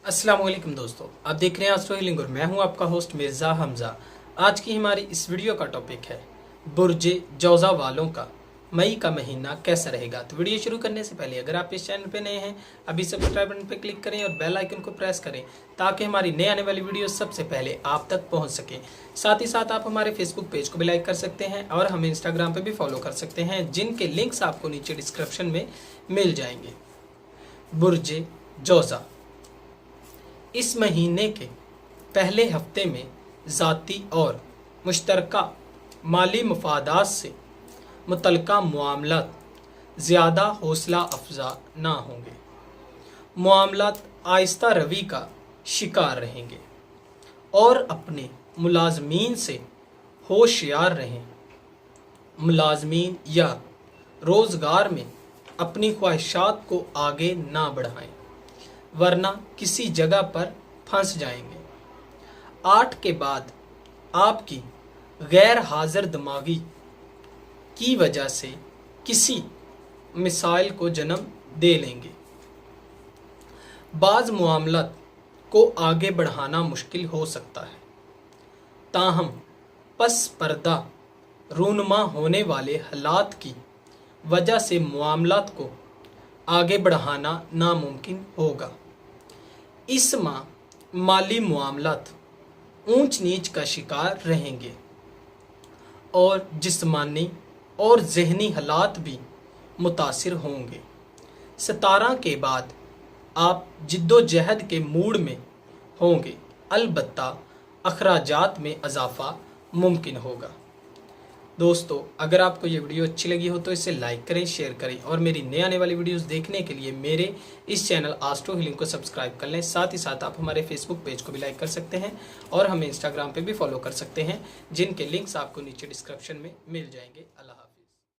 अस्सलाम वालेकुम दोस्तों, आप देख रहे हैं एस्ट्रो हीलिंग और मैं हूं आपका होस्ट मिर्ज़ा हमज़ा। आज की हमारी इस वीडियो का टॉपिक है बुर्जे जौज़ा वालों का मई का महीना कैसा रहेगा। तो वीडियो शुरू करने से पहले अगर आप इस चैनल पे नए हैं, अभी सब्सक्राइब बटन पे क्लिक करें और बेल आइकन को प्रेस करें ताकि हमारी नई आने वाली वीडियो सबसे पहले आप तक पहुँच सके। साथ ही साथ आप हमारे फेसबुक पेज को भी लाइक कर सकते हैं और हमें इंस्टाग्राम पर भी फॉलो कर सकते हैं, जिनके लिंक्स आपको नीचे डिस्क्रिप्शन में मिल जाएंगे। बुर्जे जौज़ा इस महीने के पहले हफ्ते में ज़ाती और मुश्तरका माली मफादात से मुतल्लिका मामलात ज़्यादा हौसला अफजा ना होंगे। मामलात आहिस्ता रवी का शिकार रहेंगे और अपने मुलाजमीन से होशियार रहें। मुलाजमीन या रोज़गार में अपनी ख्वाहिशात को आगे ना बढ़ाएं, वरना किसी जगह पर फंस जाएंगे। 8 के बाद आपकी गैर हाजिर दिमागी की वजह से किसी मिसाइल को जन्म दे लेंगे। बाज़ मामलात को आगे बढ़ाना मुश्किल हो सकता है, ताहम पस पर्दा रूनमा होने वाले हालात की वजह से मामलात को आगे बढ़ाना नामुमकिन होगा। इस माह माली मामलात ऊंच नीच का शिकार रहेंगे और जिस्मानी और जहनी हालात भी मुतासिर होंगे। 17 के बाद आप जिद्दोजहद के मूड में होंगे, अलबत्ता अखराजात में इजाफा मुमकिन होगा। दोस्तों, अगर आपको ये वीडियो अच्छी लगी हो तो इसे लाइक करें, शेयर करें और मेरी नए आने वाली वीडियोस देखने के लिए मेरे इस चैनल एस्ट्रो हीलिंग को सब्सक्राइब कर लें। साथ ही साथ आप हमारे फेसबुक पेज को भी लाइक कर सकते हैं और हमें इंस्टाग्राम पे भी फॉलो कर सकते हैं, जिनके लिंक्स आपको नीचे डिस्क्रिप्शन में मिल जाएंगे। अल्लाह हाफ़िज़।